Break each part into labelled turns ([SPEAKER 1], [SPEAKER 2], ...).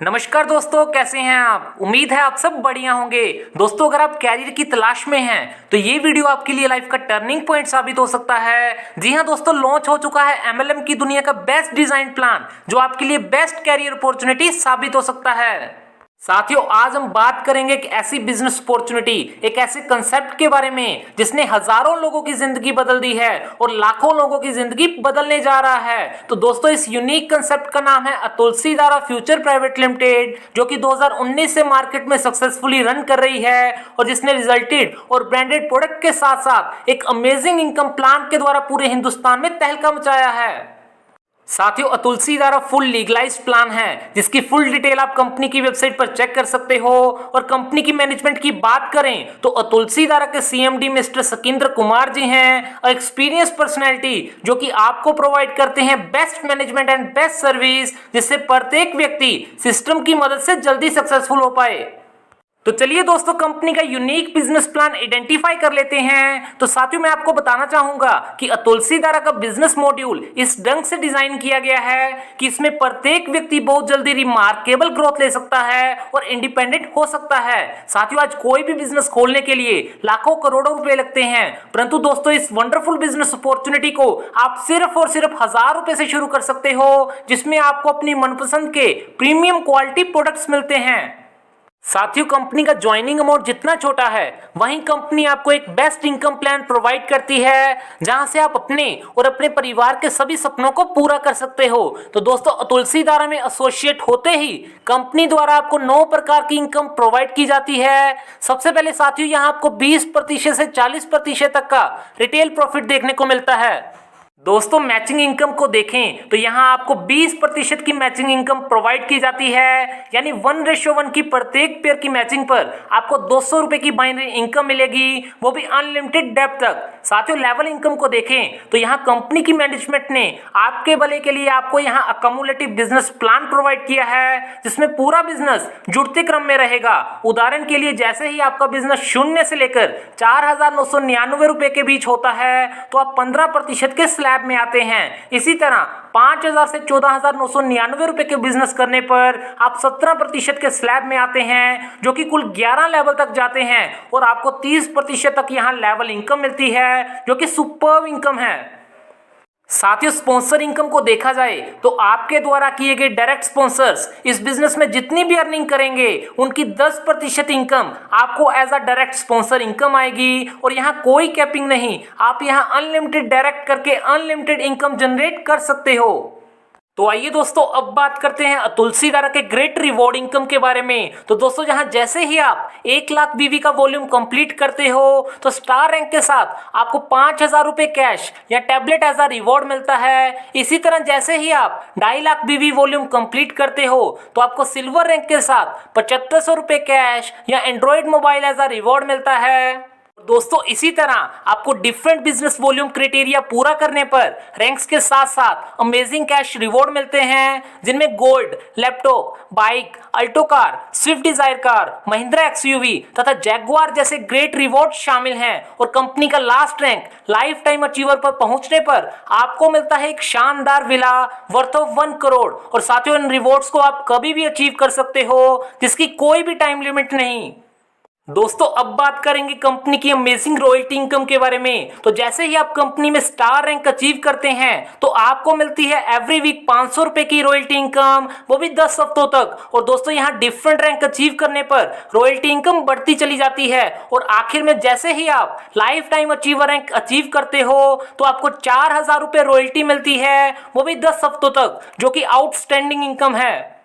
[SPEAKER 1] नमस्कार दोस्तों, कैसे हैं आप। उम्मीद है आप सब बढ़िया होंगे। दोस्तों, अगर आप कैरियर की तलाश में हैं तो ये वीडियो आपके लिए लाइफ का टर्निंग पॉइंट साबित हो सकता है। जी हां दोस्तों, लॉन्च हो चुका है एमएलएम की दुनिया का बेस्ट डिजाइन प्लान, जो आपके लिए बेस्ट कैरियर अपॉर्चुनिटी साबित हो सकता है। साथियों, आज हम बात करेंगे एक ऐसी बिजनेस अपॉर्चुनिटी, एक ऐसे कंसेप्ट के बारे में जिसने हजारों लोगों की जिंदगी बदल दी है और लाखों लोगों की जिंदगी बदलने जा रहा है। तो दोस्तों, इस यूनिक कंसेप्ट का नाम है अतुलसीदारा फ्यूचर प्राइवेट लिमिटेड, जो कि 2019 से मार्केट में सक्सेसफुली रन कर रही है और जिसने रिजल्टेड और ब्रांडेड प्रोडक्ट के साथ साथ एक अमेजिंग इनकम प्लान के द्वारा पूरे हिंदुस्तान में तहलका मचाया है। साथियों, अतुलसीदारा फुल लीगलाइज्ड प्लान है, जिसकी फुल डिटेल आप कंपनी की वेबसाइट पर चेक कर सकते हो। और कंपनी की मैनेजमेंट की बात करें तो अतुलसीदारा के सीएमडी मिस्टर सकिंद्र कुमार जी हैं, एक्सपीरियंस पर्सनैलिटी, जो कि आपको प्रोवाइड करते हैं best management and best service, जिससे प्रत्येक व्यक्ति सिस्टम की मदद से जल्दी सक्सेसफुल हो पाए। तो चलिए दोस्तों, कंपनी का यूनिक बिजनेस प्लान आइडेंटिफाई कर लेते हैं। तो साथियों, मैं आपको बताना चाहूंगा कि अतुलसीदारा का बिजनेस मॉड्यूल इस ढंग से डिजाइन किया गया है कि इसमें प्रत्येक व्यक्ति बहुत जल्दी रिमार्केबल ग्रोथ ले सकता है और इंडिपेंडेंट हो सकता है। साथियों, आज कोई भी बिजनेस खोलने के लिए लाखों करोड़ों रुपए लगते हैं, परंतु दोस्तों इस वंडरफुल बिजनेस अपॉर्चुनिटी को आप सिर्फ और सिर्फ 1000 रुपए से शुरू कर सकते हो, जिसमें आपको अपनी मनपसंद के प्रीमियम क्वालिटी प्रोडक्ट्स मिलते हैं। साथियों, कंपनी का ज्वाइनिंग अमाउंट जितना छोटा है, वहीं कंपनी आपको एक बेस्ट इनकम प्लान प्रोवाइड करती है, जहां से आप अपने और अपने परिवार के सभी सपनों को पूरा कर सकते हो। तो दोस्तों, अतुलसीदारा में एसोसिएट होते ही कंपनी द्वारा आपको 9 प्रकार की इनकम प्रोवाइड की जाती है। सबसे पहले साथियों, यहां आपको 20% से 40% तक का रिटेल प्रॉफिट देखने को मिलता है। दोस्तों, मैचिंग इनकम को देखें तो यहां आपको 20% की मैचिंग इनकम प्रोवाइड की जाती है, यानी 1:1 की प्रत्येक पेयर की मैचिंग पर आपको 200 रुपए की बाइनरी इनकम मिलेगी, वो भी अनलिमिटेड डेप्थ तक। साथियों, लेवल इनकम को देखें तो यहां कंपनी की मैनेजमेंट ने आपके भले के लिए आपको यहां अकम्युलेटिव बिजनेस प्लान प्रोवाइड किया है, जिसमें पूरा बिजनेस जुड़ते क्रम में रहेगा। उदाहरण के लिए, जैसे ही आपका बिजनेस 0 से लेकर 4,999 रुपए के बीच होता है तो आप 15% के स्लैब में आते हैं। इसी तरह 5,000 से 14,999 रुपए के बिजनेस करने पर आप 17% के स्लैब में आते हैं, जो कि कुल 11 लेवल तक जाते हैं और आपको 30% तक यहां लेवल इनकम मिलती है, जो कि सुपर्ब इनकम है। साथियों, स्पॉन्सर इनकम को देखा जाए तो आपके द्वारा किए गए डायरेक्ट स्पॉन्सर्स इस बिजनेस में जितनी भी अर्निंग करेंगे, उनकी 10% इनकम आपको as a direct sponsor income आएगी। और यहाँ कोई कैपिंग नहीं, आप यहाँ अनलिमिटेड डायरेक्ट करके अनलिमिटेड इनकम जनरेट कर सकते हो। तो आइए दोस्तों, अब बात करते हैं अतुलसीदारा के ग्रेट रिवॉर्ड इनकम के बारे में। तो दोस्तों, जहां जैसे ही आप 1 लाख बीवी का वॉल्यूम कंप्लीट करते हो तो स्टार रैंक के साथ आपको 5,000 रुपए कैश या टैबलेट एज अ रिवॉर्ड मिलता है। इसी तरह जैसे ही आप 2.5 लाख बीवी वॉल्यूम कंप्लीट करते हो तो आपको सिल्वर रैंक के साथ 7,500 रुपए कैश या android mobile as a reward मिलता है। दोस्तों, इसी तरह आपको डिफरेंट बिजनेस वॉल्यूम क्राइटेरिया पूरा करने पर रैंक्स के साथ साथ अमेजिंग कैश रिवॉर्ड मिलते हैं, जिनमें gold, laptop, bike, Alto car, Swift Dzire car, Mahindra XUV तथा जैगुआर जैसे ग्रेट रिवॉर्ड शामिल हैं। और कंपनी का last rank life time achiever पर पहुंचने पर आपको मिलता है एक शानदार विला वर्थ ऑफ 1 करोड़। और साथियों, इन रिवॉर्ड्स को आप कभी भी अचीव कर सकते हो, जिसकी कोई भी टाइम लिमिट नहीं। दोस्तों, अब बात करेंगे कंपनी की अमेजिंग रॉयल्टी इनकम के बारे में। तो जैसे ही आप कंपनी में स्टार रैंक अचीव करते हैं तो आपको मिलती है एवरी वीक 500 रुपए की रॉयल्टी इनकम, वो भी 10 हफ्तों तक। और दोस्तों, यहाँ डिफरेंट रैंक अचीव करने पर रॉयल्टी इनकम बढ़ती चली जाती है और आखिर में जैसे ही आप life time achiever rank achieve करते हो तो आपको 4,000 रुपए रॉयल्टी मिलती है, वो भी 10 हफ्तों तक, जो कि आउटस्टैंडिंग इनकम है।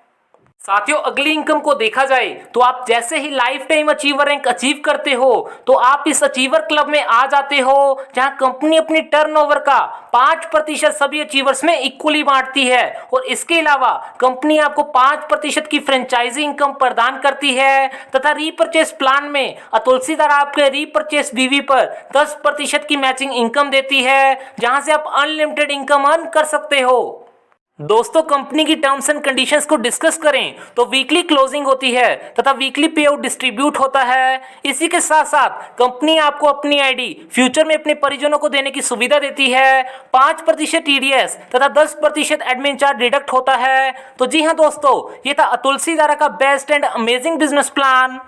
[SPEAKER 1] साथियों, अगली इनकम को देखा जाए तो आप जैसे ही life time achiever rank achieve करते हो तो आप इस अचीवर क्लब में आ जाते हो, जहां कंपनी अपनी टर्नओवर का 5% सभी अचीवर्स में इक्वली बांटती है। और इसके अलावा कंपनी आपको 5% की फ्रेंचाइजी इनकम प्रदान करती है तथा रीपरचेस प्लान में अतुलसीदारा आपके रीपरचेस बीवी पर 10% की मैचिंग इनकम देती है, जहां से आप अनलिमिटेड इनकम अर्न कर सकते हो। दोस्तों कंपनी की टर्म्स एंड कंडीशंस को डिस्कस करें तो वीकली क्लोजिंग होती है तथा वीकली पे आउट डिस्ट्रीब्यूट होता है। इसी के साथ साथ कंपनी आपको अपनी आईडी फ्यूचर में अपने परिजनों को देने की सुविधा देती है। 5% टीडीएस तथा 10% एडमिन चार्ज डिडक्ट होता है। तो जी हाँ दोस्तों, ये था अतुल सीदारा का best and amazing business plan.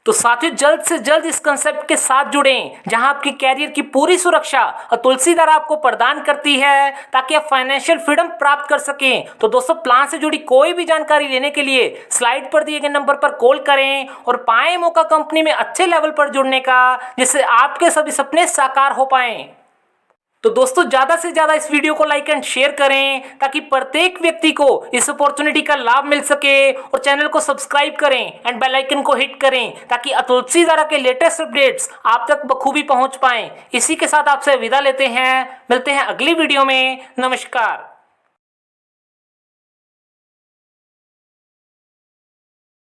[SPEAKER 1] तो साथियों जल्द से जल्द इस कंसेप्ट के साथ जुड़ें जहां आपके कैरियर की पूरी सुरक्षा अतुल सीदारा आपको प्रदान करती है ताकि आप फाइनेंशियल फ्रीडम प्राप्त कर सकें। तो दोस्तों प्लान से जुड़ी कोई भी जानकारी लेने के लिए स्लाइड पर दिए गए नंबर पर कॉल करें और पाएं मौका कंपनी में अच्छे लेवल पर जुड़ने का, जिससे आपके सभी सपने साकार हो पाएं। तो दोस्तों ज्यादा से ज्यादा इस वीडियो को लाइक एंड शेयर करें ताकि प्रत्येक व्यक्ति को इस अपॉर्चुनिटी का लाभ मिल सके, और चैनल को सब्सक्राइब करें एंड बेल आइकन को हिट करें ताकि अतुल सीदारा के लेटेस्ट अपडेट्स आप तक बखूबी पहुंच पाएं। इसी के साथ आपसे विदा लेते हैं, मिलते हैं अगली वीडियो में। नमस्कार।